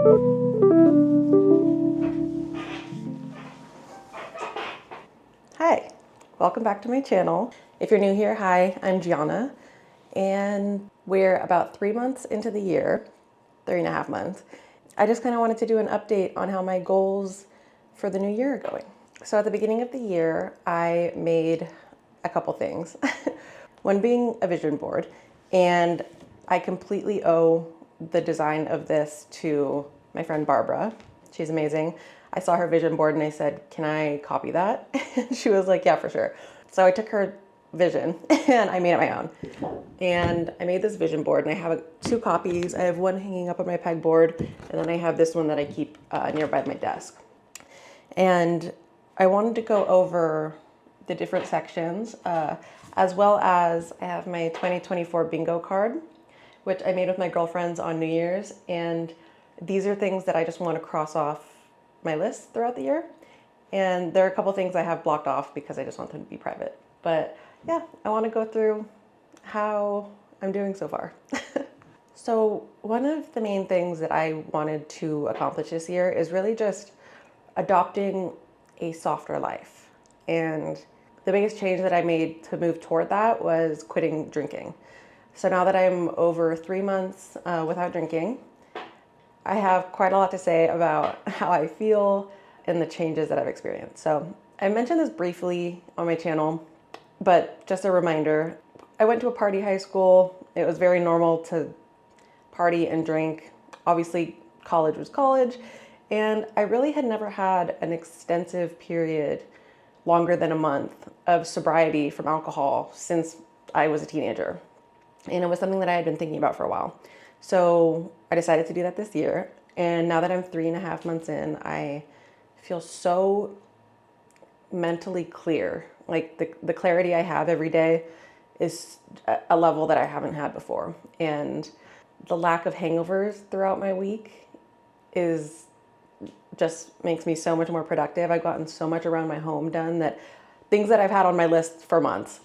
Hi, welcome back to my channel. If you're new here, hi, I'm Gianna, and we're about 3 months into the year, 3.5 months. I just kind of wanted to do an update on how my goals for the new year are going. So at the beginning of the year, I made a couple things. One being a vision board, and I completely owe the design of this to my friend Barbara. She's amazing. I saw her vision board and I said, can I copy that? And she was like, yeah, for sure. So I took her vision and I made it my own. And I made this vision board and I have 2 copies. I have one hanging up on my pegboard, and then I have this one that I keep nearby my desk. And I wanted to go over the different sections, as well as I have my 2024 bingo card, which I made with my girlfriends on New Year's. And these are things that I just want to cross off my list throughout the year. And there are a couple things I have blocked off because I just want them to be private. But yeah, I want to go through how I'm doing so far. So one of the main things that I wanted to accomplish this year is really just adopting a softer life. And the biggest change that I made to move toward that was quitting drinking. So now that I'm over 3 months without drinking, I have quite a lot to say about how I feel and the changes that I've experienced. So I mentioned this briefly on my channel, but just a reminder, I went to a party high school. It was very normal to party and drink. Obviously, college was college, and I really had never had an extensive period, longer than a month, of sobriety from alcohol since I was a teenager. And it was something that I had been thinking about for a while. So I decided to do that this year. And now that I'm 3.5 months in, I feel so mentally clear. Like the clarity I have every day is a level that I haven't had before. And the lack of hangovers throughout my week is just makes me so much more productive. I've gotten so much around my home done, that things that I've had on my list for months.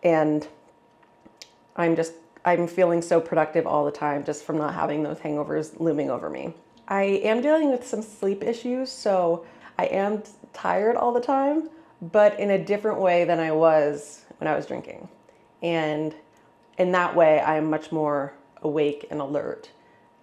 And I'm feeling so productive all the time just from not having those hangovers looming over me. I am dealing with some sleep issues, so I am tired all the time, but in a different way than I was when I was drinking. And in that way, I'm much more awake and alert,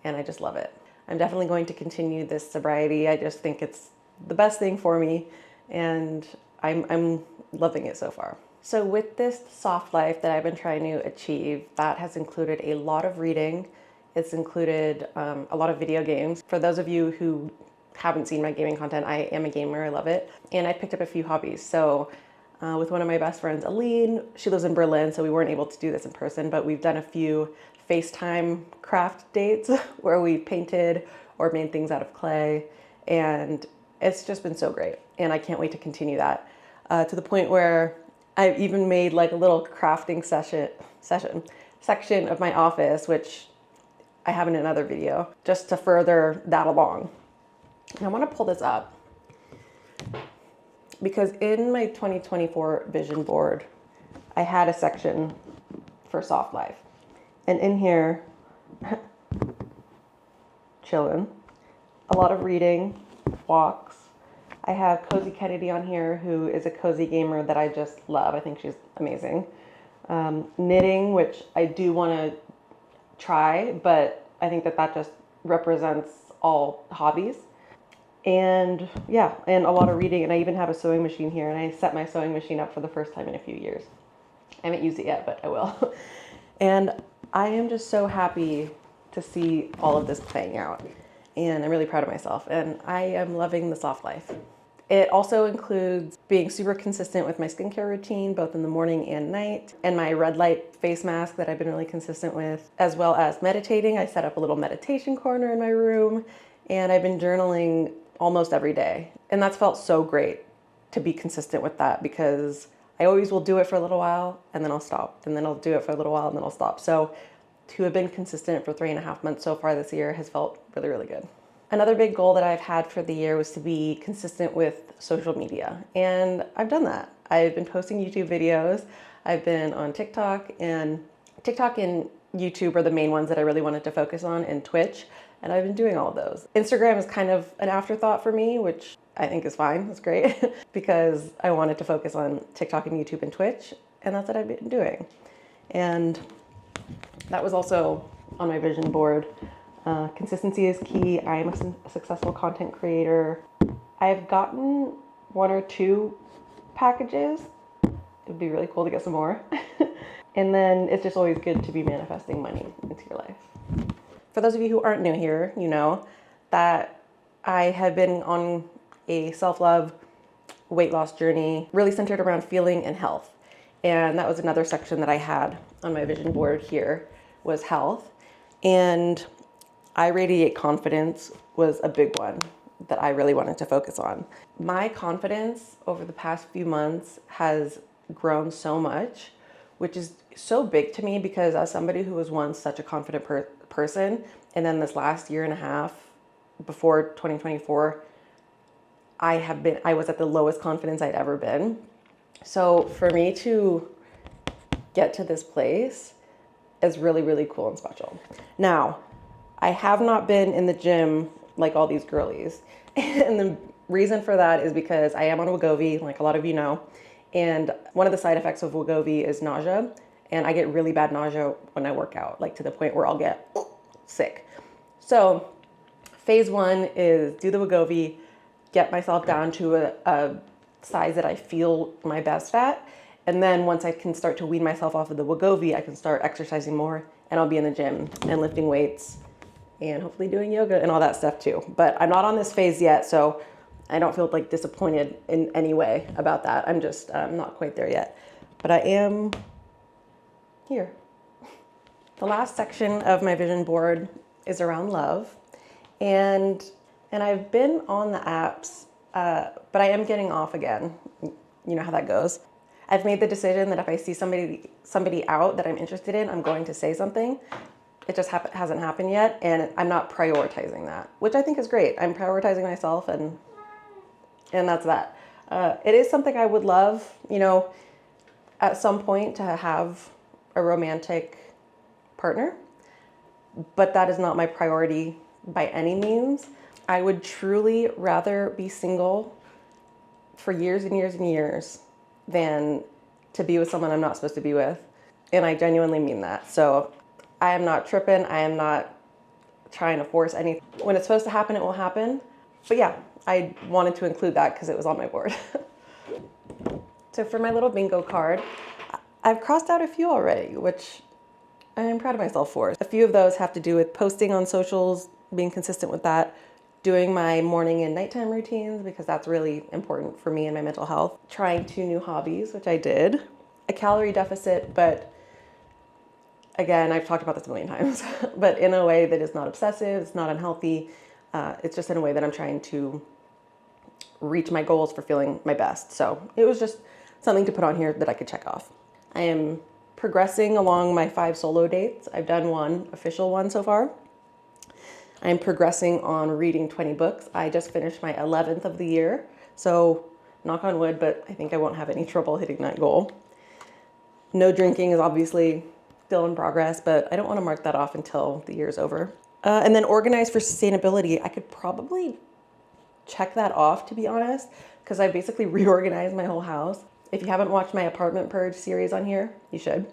and I just love it. I'm definitely going to continue this sobriety. I just think it's the best thing for me, and I'm loving it so far. So with this soft life that I've been trying to achieve, that has included a lot of reading. It's included a lot of video games. For those of you who haven't seen my gaming content, I am a gamer, I love it. And I picked up a few hobbies. So with one of my best friends, Aline, she lives in Berlin, so we weren't able to do this in person, but we've done a few FaceTime craft dates where we painted or made things out of clay. And it's just been so great. And I can't wait to continue that to the point where I've even made like a little crafting section of my office, which I have in another video, just to further that along. And I want to pull this up because in my 2024 vision board, I had a section for soft life. And in here, chillin', a lot of reading, walks. I have Cozy Kennedy on here, who is a cozy gamer that I just love. I think she's amazing. Knitting, which I do want to try, but I think that just represents all hobbies. And yeah, and a lot of reading. And I even have a sewing machine here, and I set my sewing machine up for the first time in a few years. I haven't used it yet, but I will. And I am just so happy to see all of this playing out. And I'm really proud of myself. And I am loving the soft life. It also includes being super consistent with my skincare routine, both in the morning and night, and my red light face mask that I've been really consistent with, as well as meditating. I set up a little meditation corner in my room, and I've been journaling almost every day. And that's felt so great to be consistent with that, because I always will do it for a little while and then I'll stop, and then I'll do it for a little while and then I'll stop. So to have been consistent for 3.5 months so far this year has felt really, really good. Another big goal that I've had for the year was to be consistent with social media, and I've done that. I've been posting YouTube videos. I've been on TikTok, and TikTok in YouTube are the main ones that I really wanted to focus on, and Twitch, and I've been doing all of those. Instagram is kind of an afterthought for me, which I think is fine, that's great, because I wanted to focus on TikTok and YouTube and Twitch, and that's what I've been doing. And that was also on my vision board. Consistency is key. I am a successful content creator. I've gotten 1 or 2 packages. It would be really cool to get some more. And then it's just always good to be manifesting money into your life. For those of you who aren't new here, you know that I have been on a self-love weight loss journey, really centered around feeling and health. And that was another section that I had on my vision board here, was health. And I radiate confidence was a big one that I really wanted to focus on. My confidence over the past few months has grown so much, which is so big to me because as somebody who was once such a confident person, and then this last year and a half before 2024, I was at the lowest confidence I'd ever been. So for me to get to this place is really, really cool and special. Now, I have not been in the gym like all these girlies. And the reason for that is because I am on Wegovy, like a lot of you know. And one of the side effects of Wegovy is nausea. And I get really bad nausea when I work out, like to the point where I'll get sick. So phase 1 is do the Wegovy, get myself down to a size that I feel my best at. And then once I can start to wean myself off of the Wegovy, I can start exercising more and I'll be in the gym and lifting weights and hopefully doing yoga and all that stuff too. But I'm not on this phase yet, so I don't feel like disappointed in any way about that. I'm just not quite there yet, but I am here. The last section of my vision board is around love. And I've been on the apps, but I am getting off again. You know how that goes. I've made the decision that if I see somebody out that I'm interested in, I'm going to say something. It just hasn't happened yet, and I'm not prioritizing that, which I think is great. I'm prioritizing myself, and that's that. It is something I would love, you know, at some point to have a romantic partner, but that is not my priority by any means. I would truly rather be single for years and years and years than to be with someone I'm not supposed to be with. And I genuinely mean that. So I am not tripping. I am not trying to force anything. When it's supposed to happen, it will happen. But yeah, I wanted to include that because it was on my board. So for my little bingo card, I've crossed out a few already, which I am proud of myself for. A few of those have to do with posting on socials, being consistent with that, doing my morning and nighttime routines because that's really important for me and my mental health. Trying 2 new hobbies, which I did. A calorie deficit, but again, I've talked about this a million times, but in a way that is not obsessive, it's not unhealthy. It's just in a way that I'm trying to reach my goals for feeling my best. So it was just something to put on here that I could check off. I am progressing along my 5 solo dates. I've done 1 official one so far. I'm progressing on reading 20 books. I just finished my 11th of the year. So knock on wood, but I think I won't have any trouble hitting that goal. No drinking is obviously still in progress, but I don't want to mark that off until the year is over. And then organize for sustainability. I could probably check that off, to be honest, because I basically reorganized my whole house. If you haven't watched my apartment purge series on here, you should.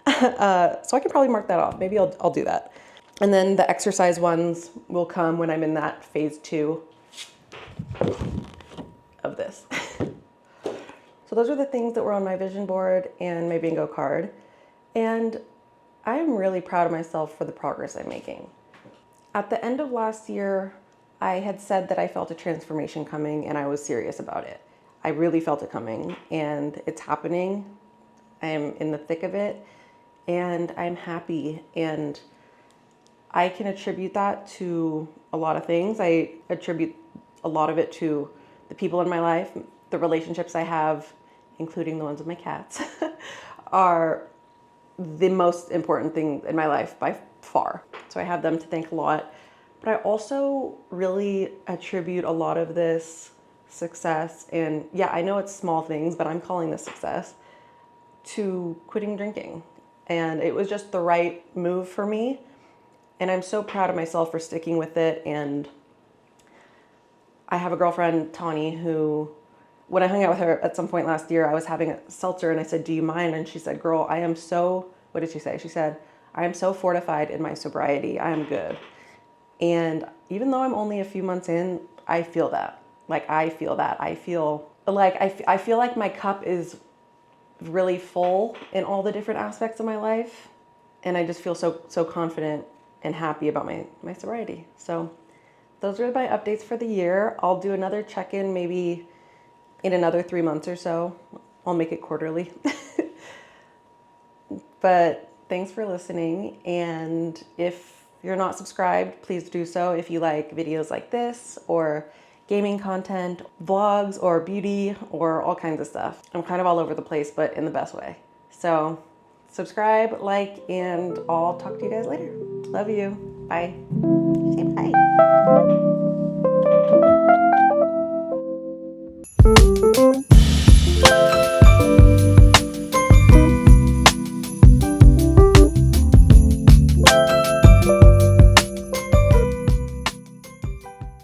So I can probably mark that off. Maybe I'll do that. And then the exercise ones will come when I'm in that phase 2 of this. So those are the things that were on my vision board and my bingo card. And I'm really proud of myself for the progress I'm making. At the end of last year, I had said that I felt a transformation coming and I was serious about it. I really felt it coming and it's happening. I'm in the thick of it and I'm happy, and I can attribute that to a lot of things. I attribute a lot of it to the people in my life, the relationships I have, including the ones with my cats, are the most important thing in my life by far. So I have them to thank a lot. But I also really attribute a lot of this success, and yeah, I know it's small things, but I'm calling this success, to quitting drinking. and it was just the right move for me. And I'm so proud of myself for sticking with it. And I have a girlfriend, Tawny, who, when I hung out with her at some point last year, I was having a seltzer and I said, do you mind? And she said, girl, I am so, what did she say? She said, I am so fortified in my sobriety. I am good. And even though I'm only a few months in, I feel that. Like, I feel that. I feel like, I feel like my cup is really full in all the different aspects of my life. And I just feel so confident and happy about my sobriety. So those are my updates for the year. I'll do another check-in maybe in another 3 months or so. I'll make it quarterly. But thanks for listening. And if you're not subscribed, please do so if you like videos like this or gaming content, vlogs, or beauty, or all kinds of stuff. I'm kind of all over the place, but in the best way. So subscribe, like, and I'll talk to you guys later. Love you. Bye. Say bye.